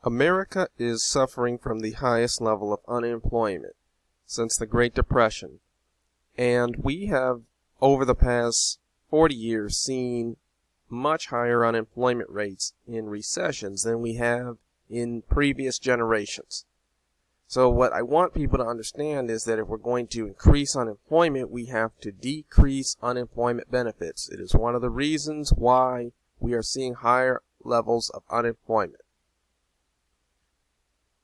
America is suffering from the highest level of unemployment since the Great Depression, and we have, over the past 40 years, seen much higher unemployment rates in recessions than we have in previous generations. So what I want people to understand is that if we're going to increase unemployment, we have to decrease unemployment benefits. It is one of the reasons why we are seeing higher levels of unemployment.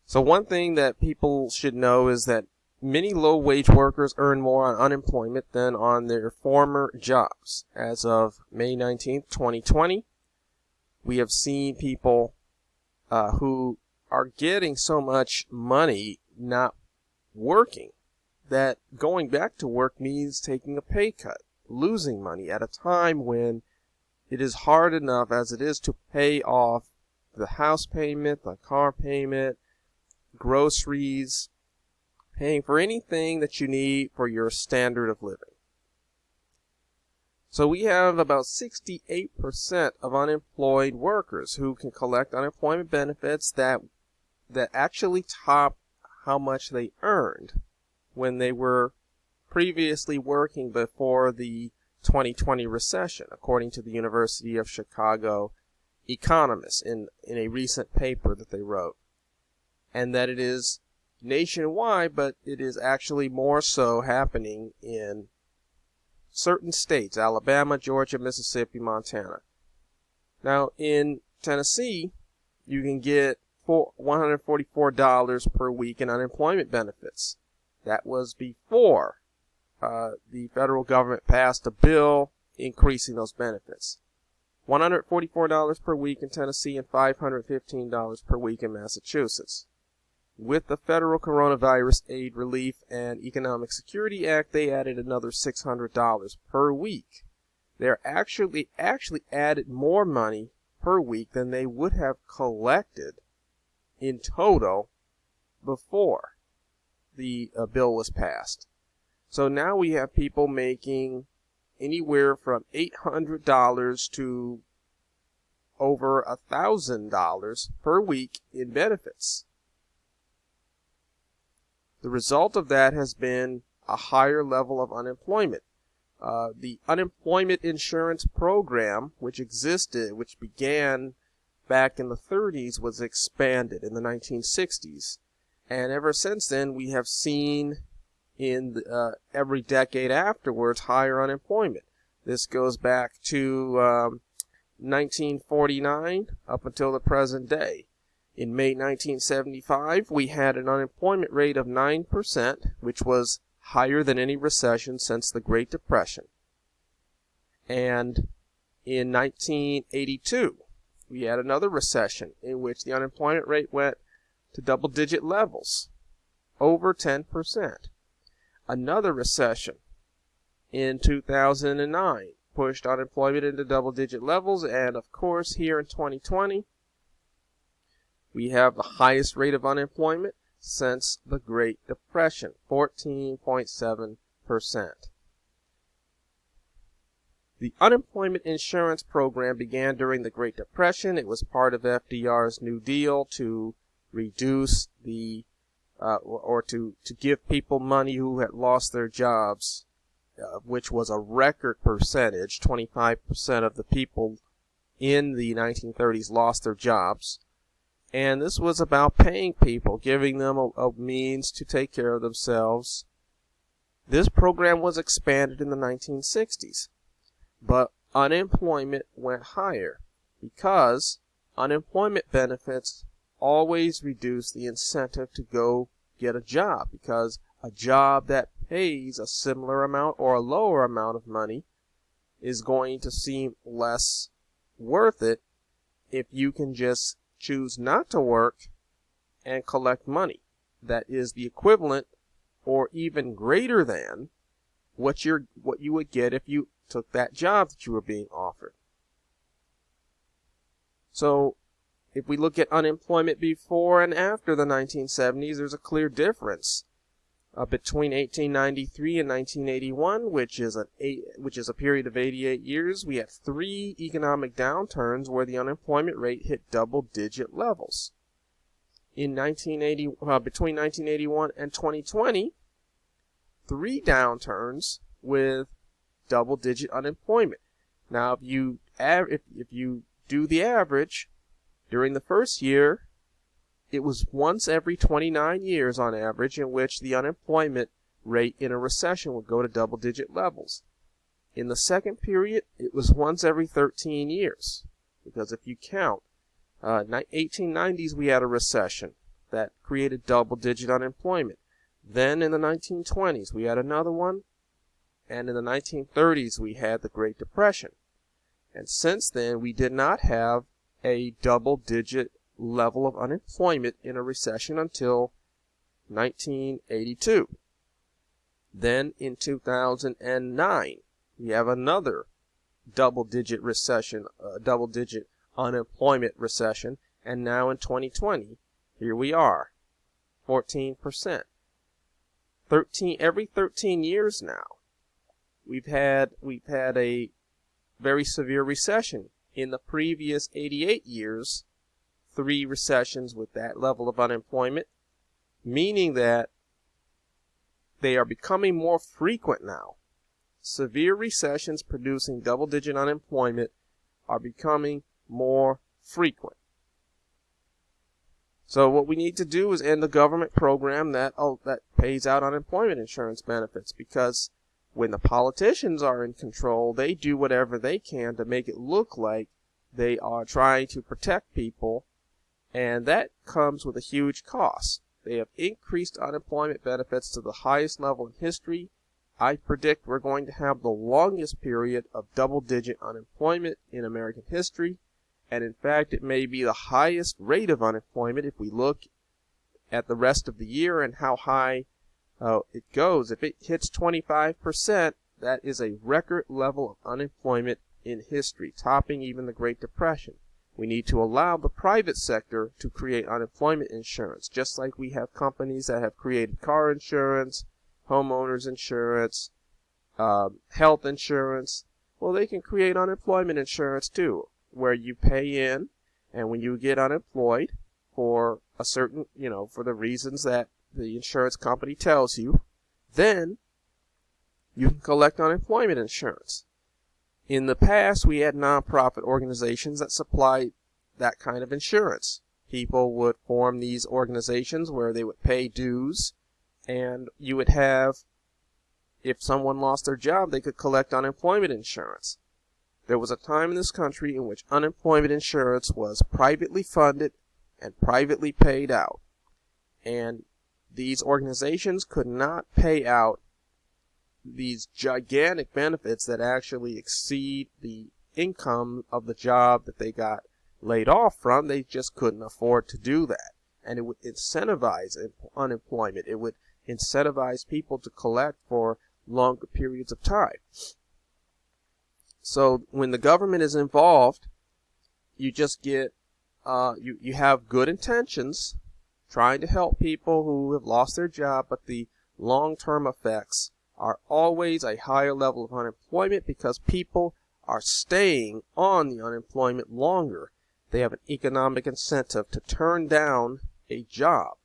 So one thing that people should know is that many low-wage workers earn more on unemployment than on their former jobs. As of May 19th, 2020, we have seen people who are getting so much money not working that going back to work means taking a pay cut, losing money at a time when it is hard enough as it is to pay off the house payment, the car payment, groceries, paying for anything that you need for your standard of living. So we have about 68% of unemployed workers who can collect unemployment benefits that actually top how much they earned when they were previously working before the 2020 recession, according to the University of Chicago economists in a recent paper that they wrote. And that it is nationwide, but it is actually more so happening in certain states: Alabama, Georgia, Mississippi, Montana. Now, in Tennessee, you can get $144 per week in unemployment benefits. That was before the federal government passed a bill increasing those benefits. $144 per week in Tennessee and $515 per week in Massachusetts. With the Federal Coronavirus Aid, Relief, and Economic Security Act, they added another $600 per week. They're actually added more money per week than they would have collected in total before the bill was passed. So now we have people making anywhere from $800 to over $1,000 per week in benefits. The result of that has been a higher level of unemployment. The unemployment insurance program, which began back in the 30s, was expanded in the 1960s. And ever since then, we have seen in every decade afterwards higher unemployment. This goes back to 1949 up until the present day. In May 1975, we had an unemployment rate of 9%, which was higher than any recession since the Great Depression. And in 1982, we had another recession in which the unemployment rate went to double-digit levels, over 10%. Another recession in 2009 pushed unemployment into double-digit levels, and of course here in 2020, we have the highest rate of unemployment since the Great Depression, 14.7%. The unemployment insurance program began during the Great Depression. It was part of FDR's New Deal to reduce to give people money who had lost their jobs, which was a record percentage. 25% of the people in the 1930s lost their jobs. And this was about paying people, giving them a means to take care of themselves. This program was expanded in the 1960s, but unemployment went higher because unemployment benefits always reduce the incentive to go get a job, because a job that pays a similar amount or a lower amount of money is going to seem less worth it if you can just choose not to work and collect money that is the equivalent or even greater than what you would get if you took that job that you were being offered. So if we look at unemployment before and after the 1970s, there's a clear difference. Between 1893 and 1981, which is a period of 88 years, we had 3 economic downturns where the unemployment rate hit double-digit levels. in between 1981 and 2020, 3 downturns with double-digit unemployment. Now, if you do the average, during the first year, it was once every 29 years on average in which the unemployment rate in a recession would go to double-digit levels. In the second period, it was once every 13 years. Because if you count, 1890s we had a recession that created double-digit unemployment. Then in the 1920s we had another one, and in the 1930s we had the Great Depression. And since then we did not have a double-digit level of unemployment in a recession until 1982. Then in 2009 we have another double-digit recession, double-digit unemployment recession, and now in 2020, here we are, 14%. Every 13 years now, we've had a very severe recession. In the previous 88 years, 3 recessions with that level of unemployment, meaning that they are becoming more frequent now. Severe recessions producing double-digit unemployment are becoming more frequent. So what we need to do is end the government program that pays out unemployment insurance benefits, because when the politicians are in control, they do whatever they can to make it look like they are trying to protect people, and that comes with a huge cost. They have increased unemployment benefits to the highest level in history. I predict we're going to have the longest period of double-digit unemployment in American history. And in fact, it may be the highest rate of unemployment if we look at the rest of the year and how high it goes. If it hits 25%, that is a record level of unemployment in history, topping even the Great Depression. We need to allow the private sector to create unemployment insurance, just like we have companies that have created car insurance, homeowners insurance, health insurance. Well, they can create unemployment insurance too, where you pay in, and when you get unemployed for a certain, for the reasons that the insurance company tells you, then you can collect unemployment insurance. In the past, we had nonprofit organizations that supplied that kind of insurance. People would form these organizations where they would pay dues, and you would have, if someone lost their job, they could collect unemployment insurance. There was a time in this country in which unemployment insurance was privately funded and privately paid out. And these organizations could not pay out these gigantic benefits that actually exceed the income of the job that they got laid off from. They just couldn't afford to do that. And it would incentivize unemployment. It would incentivize people to collect for longer periods of time. So when the government is involved, you just get, you have good intentions, trying to help people who have lost their job, but the long-term effects are always a higher level of unemployment because people are staying on the unemployment longer. They have an economic incentive to turn down a job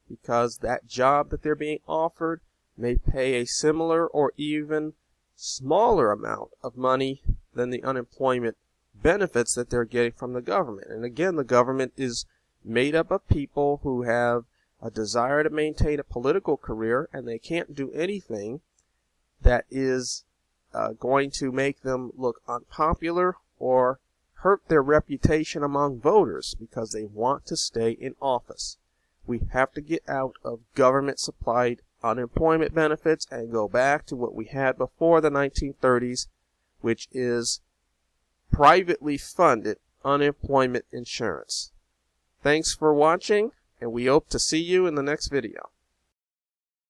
because that job that they're being offered may pay a similar or even smaller amount of money than the unemployment benefits that they're getting from the government. And again, the government is made up of people who have a desire to maintain a political career, and they can't do anything that is going to make them look unpopular or hurt their reputation among voters because they want to stay in office. We have to get out of government-supplied unemployment benefits and go back to what we had before the 1930s, which is privately funded unemployment insurance. Thanks for watching, and we hope to see you in the next video.